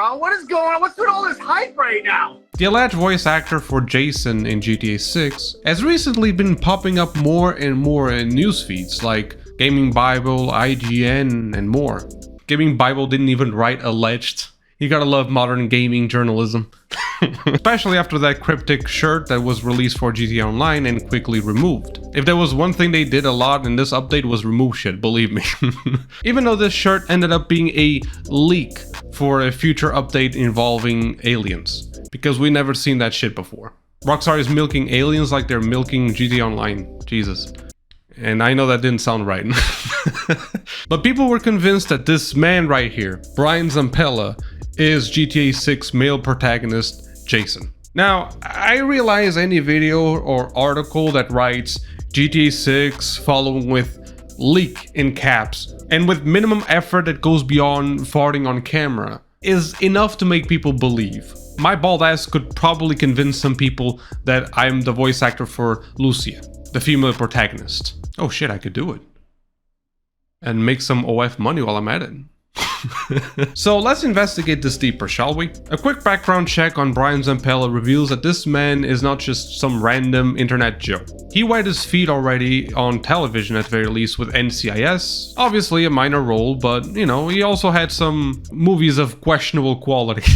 bro? What is going on? What's with all this hype right now? The alleged voice actor for Jason in GTA 6 has recently been popping up more and more in news feeds like Gaming Bible, IGN, and more. Gaming Bible didn't even write alleged. You gotta love modern gaming journalism. Especially after that cryptic shirt that was released for GTA Online and quickly removed. If there was one thing they did a lot in this update was remove shit, believe me. Even though this shirt ended up being a leak for a future update involving aliens. Because we never seen that shit before. Rockstar is milking aliens like they're milking GTA Online. Jesus. And I know that didn't sound right. But people were convinced that this man right here, Bryan Zampella, is GTA 6 male protagonist Jason. Now, I realize any video or article that writes GTA 6 following with leak in caps and with minimum effort that goes beyond farting on camera is enough to make people believe. My bald ass could probably convince some people that I'm the voice actor for Lucia, the female protagonist. Oh shit, I could do it. And make some OF money while I'm at it. So let's investigate this deeper, shall we? A quick background check on Bryan Zampella reveals that this man is not just some random internet Joe. He wet his feet already on television at the very least with NCIS, obviously a minor role, but you know, he also had some movies of questionable quality.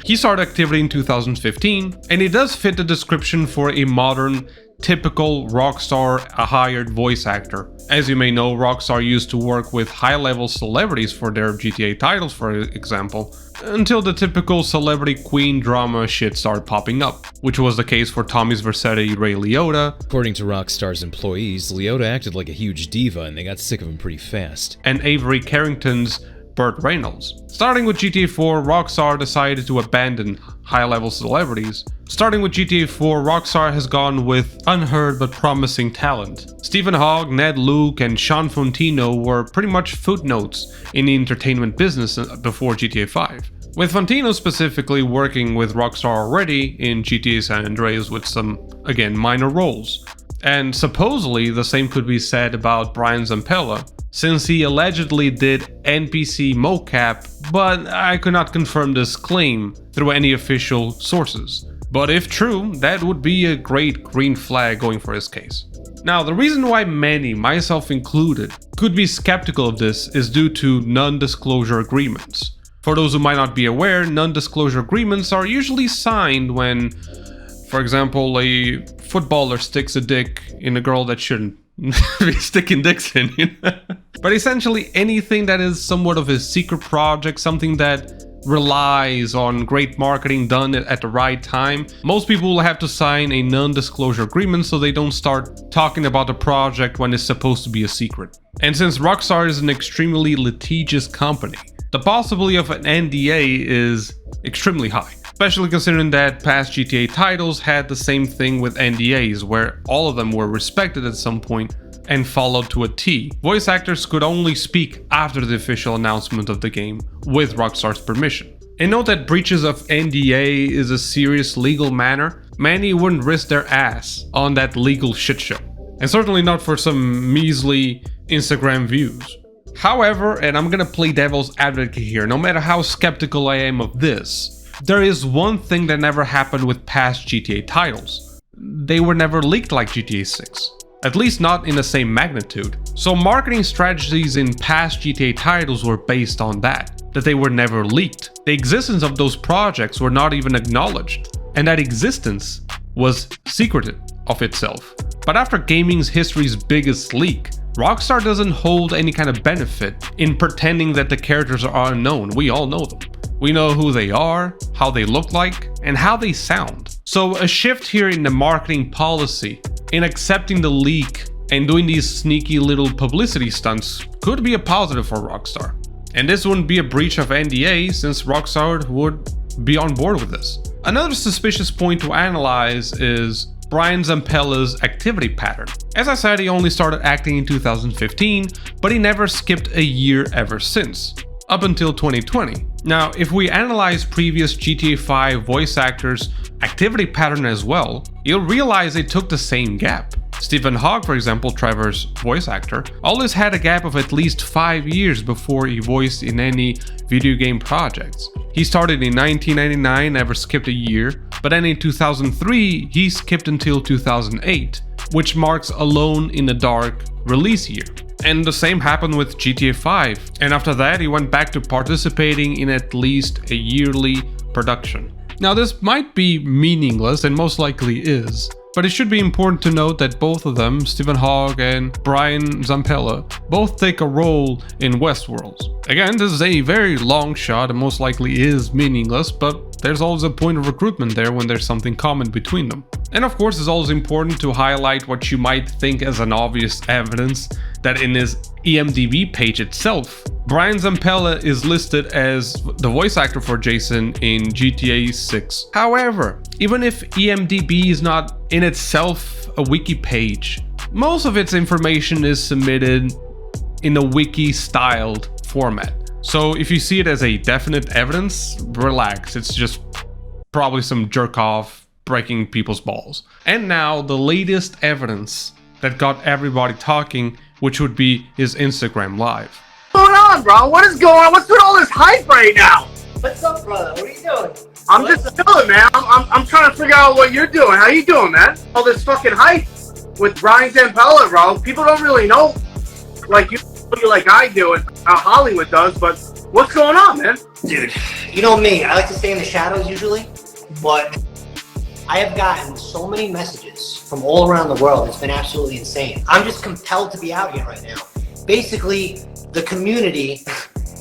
He started activity in 2015, and he does fit the description for a modern, typical Rockstar hired voice actor. As you may know, Rockstar used to work with high-level celebrities for their GTA titles, for example, until the typical celebrity queen drama shit started popping up, which was the case for Tommy's Vercetti Ray Liotta. According to Rockstar's employees, Liotta acted like a huge diva and they got sick of him pretty fast. And Avery Carrington's Burt Reynolds. Starting with GTA 4, Rockstar decided to abandon high-level celebrities. Starting with GTA 4, Rockstar has gone with unheard but promising talent. Stephen Hogg, Ned Luke, and Sean Fontino were pretty much footnotes in the entertainment business before GTA 5. With Fontino specifically working with Rockstar already in GTA San Andreas with some, again, minor roles. And supposedly the same could be said about Bryan Zampella, since he allegedly did NPC mocap, but I could not confirm this claim through any official sources. But if true, that would be a great green flag going for his case. Now, the reason why many, myself included, could be skeptical of this is due to non-disclosure agreements. For those who might not be aware, non-disclosure agreements are usually signed when, for example, a footballer sticks a dick in a girl that shouldn't be sticking dicks in, you know? But essentially anything that is somewhat of a secret project, something that relies on great marketing done at the right time, most people will have to sign a non-disclosure agreement so they don't start talking about the project when it's supposed to be a secret. And since Rockstar is an extremely litigious company, the possibility of an NDA is extremely high. Especially considering that past GTA titles had the same thing with NDAs, where all of them were respected at some point and followed to a T. Voice actors could only speak after the official announcement of the game, with Rockstar's permission. And note that breaches of NDA is a serious legal matter. Many wouldn't risk their ass on that legal shit show. And certainly not for some measly Instagram views. However, and I'm gonna play devil's advocate here, no matter how skeptical I am of this, there is one thing that never happened with past GTA titles. They were never leaked like GTA 6. At least not in the same magnitude. So marketing strategies in past GTA titles were based on that they were never leaked. The existence of those projects were not even acknowledged. And that existence was secreted of itself. But after gaming's history's biggest leak, Rockstar doesn't hold any kind of benefit in pretending that the characters are unknown. We all know them. We know who they are, how they look like, and how they sound. So a shift here in the marketing policy, in accepting the leak and doing these sneaky little publicity stunts, could be a positive for Rockstar. And this wouldn't be a breach of NDA since Rockstar would be on board with this. Another suspicious point to analyze is Bryan Zampella's activity pattern. As I said, he only started acting in 2015, but he never skipped a year ever since, up until 2020. Now, if we analyze previous GTA 5 voice actors' activity pattern as well, you'll realize they took the same gap. Stephen Hogg, for example, Trevor's voice actor, always had a gap of at least 5 years before he voiced in any video game projects. He started in 1999, never skipped a year, but then in 2003 he skipped until 2008, which marks Alone in the Dark release year. And the same happened with GTA 5, and after that he went back to participating in at least a yearly production. Now this might be meaningless, and most likely is, but it should be important to note that both of them, Stephen Hogg and Bryan Zampella, both take a role in Westworld. Again, this is a very long shot and most likely is meaningless, but there's always a point of recruitment there when there's something common between them. And of course, it's always important to highlight what you might think as an obvious evidence that in his IMDb page itself, Bryan Zampella is listed as the voice actor for Jason in GTA 6. However, even if IMDb is not in itself a wiki page, most of its information is submitted in a wiki-styled format. So if you see it as a definite evidence, relax, it's just probably some jerk-off breaking people's balls. And now the latest evidence that got everybody talking, which would be his Instagram Live. What's going on, bro? What is going on? What's with all this hype right now? What's up, brother? What are you doing? I'm just chilling, man. I'm trying to figure out what you're doing. How you doing, man? All this fucking hype with Bryan Zampella, bro. People don't really know like you like I do and how Hollywood does, but what's going on, man? Dude, you know me. I like to stay in the shadows usually, but I have gotten so many messages from all around the world. It's been absolutely insane. I'm just compelled to be out here right now. Basically, the community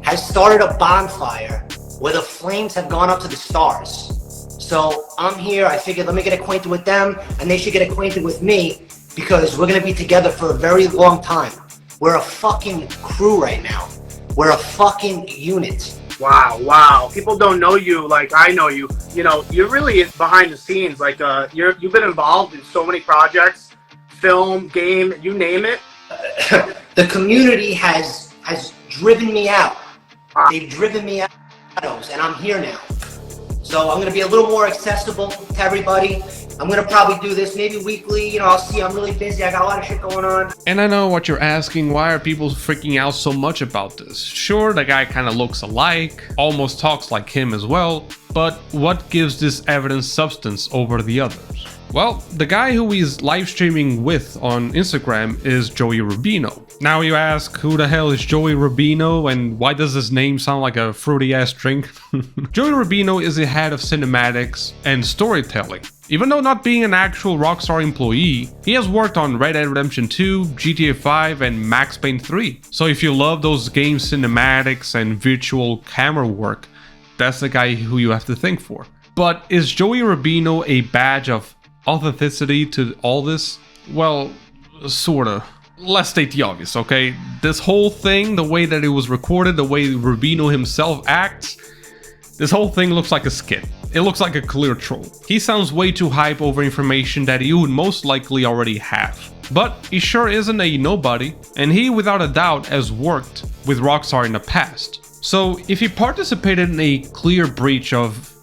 has started a bonfire where the flames have gone up to the stars. So I'm here, I figured let me get acquainted with them and they should get acquainted with me because we're gonna be together for a very long time. We're a fucking crew right now. We're a fucking unit. Wow. People don't know you like I know you. You know, you're really behind the scenes. Like, you've been involved in so many projects, film, game, you name it. The community has driven me out. They've driven me out, and I'm here now. So I'm gonna be a little more accessible to everybody. I'm gonna probably do this maybe weekly, you know, I'll see, I'm really busy, I got a lot of shit going on. And I know what you're asking, why are people freaking out so much about this? Sure, the guy kind of looks alike, almost talks like him as well, but what gives this evidence substance over the others? Well, the guy who he's live streaming with on Instagram is Joey Rubino. Now you ask, who the hell is Joey Rubino and why does his name sound like a fruity ass drink? Joey Rubino is the head of cinematics and storytelling. Even though not being an actual Rockstar employee, he has worked on Red Dead Redemption 2, GTA 5 and Max Payne 3. So if you love those game cinematics and virtual camera work, that's the guy who you have to think for. But is Joey Rubino a badge of authenticity to all this? Well, sorta. Let's state the obvious, okay? This whole thing, the way that it was recorded, the way Rubino himself acts, this whole thing looks like a skit. It looks like a clear troll. He sounds way too hype over information that you would most likely already have. But he sure isn't a nobody, and he without a doubt has worked with Rockstar in the past. So if he participated in a clear breach of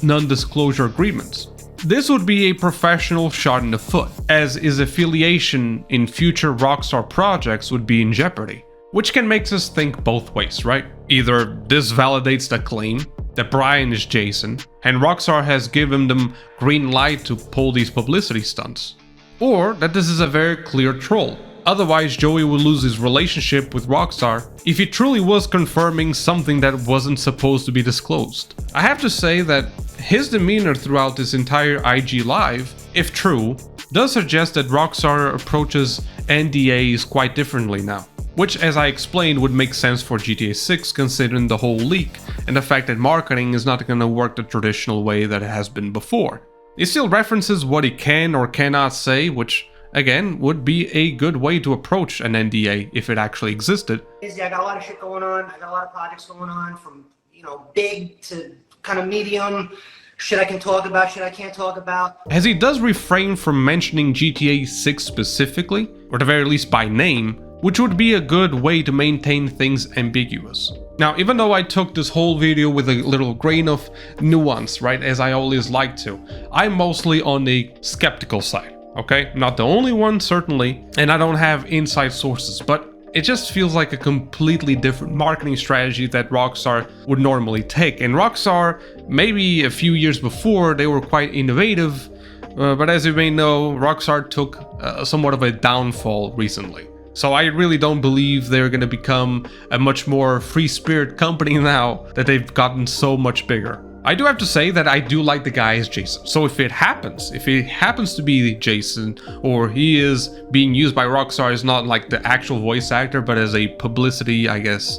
non-disclosure agreements, this would be a professional shot in the foot, as his affiliation in future Rockstar projects would be in jeopardy. Which can make us think both ways, right? Either this validates the claim that Bryan is Jason, and Rockstar has given them green light to pull these publicity stunts. Or that this is a very clear troll. Otherwise, Joey would lose his relationship with Rockstar if he truly was confirming something that wasn't supposed to be disclosed. I have to say that his demeanor throughout this entire IG Live, if true, does suggest that Rockstar approaches NDAs quite differently now. Which, as I explained, would make sense for GTA 6 considering the whole leak and the fact that marketing is not gonna work the traditional way that it has been before. He still references what he can or cannot say, which again would be a good way to approach an NDA if it actually existed. I got a lot of shit going on, I got a lot of projects going on from, you know, big to kind of medium. Shit I can talk about, shit I can't talk about. As he does refrain from mentioning GTA 6 specifically, or at the very least by name, which would be a good way to maintain things ambiguous. Now, even though I took this whole video with a little grain of nuance, right, as I always like to, I'm mostly on the skeptical side. Okay, not the only one, certainly, and I don't have inside sources, but it just feels like a completely different marketing strategy that Rockstar would normally take. And Rockstar, maybe a few years before, they were quite innovative, but as you may know, Rockstar took somewhat of a downfall recently. So I really don't believe they're going to become a much more free spirit company now that they've gotten so much bigger. I do have to say that I do like the guy as Jason. So if it happens to be Jason, or he is being used by Rockstar as not like the actual voice actor, but as a publicity, I guess,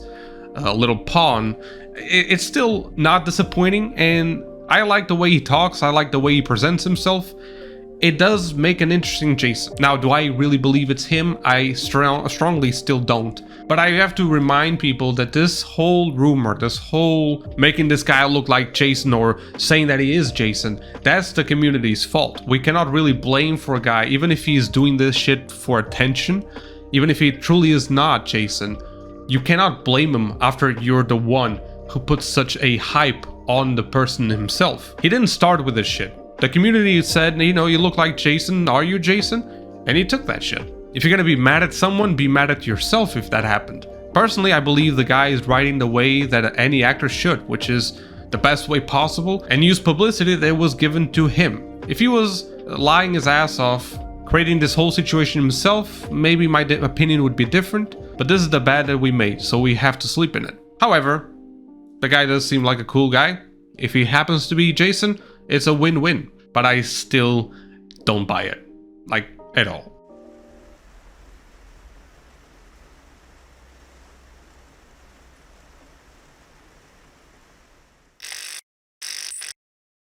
a little pawn, it's still not disappointing. And I like the way he talks. I like the way he presents himself. It does make an interesting Jason. Now, do I really believe it's him? I strongly still don't. But I have to remind people that this whole rumor, this whole making this guy look like Jason or saying that he is Jason, that's the community's fault. We cannot really blame for a guy, even if he's doing this shit for attention, even if he truly is not Jason. You cannot blame him after you're the one who puts such a hype on the person himself. He didn't start with this shit. The community said, you know, you look like Jason, are you Jason? And he took that shit. If you're gonna be mad at someone, be mad at yourself if that happened. Personally, I believe the guy is writing the way that any actor should, which is the best way possible, and use publicity that was given to him. If he was lying his ass off, creating this whole situation himself, maybe my opinion would be different, but this is the bed that we made, so we have to sleep in it. However, the guy does seem like a cool guy. If he happens to be Jason, it's a win-win, but I still don't buy it, like, at all.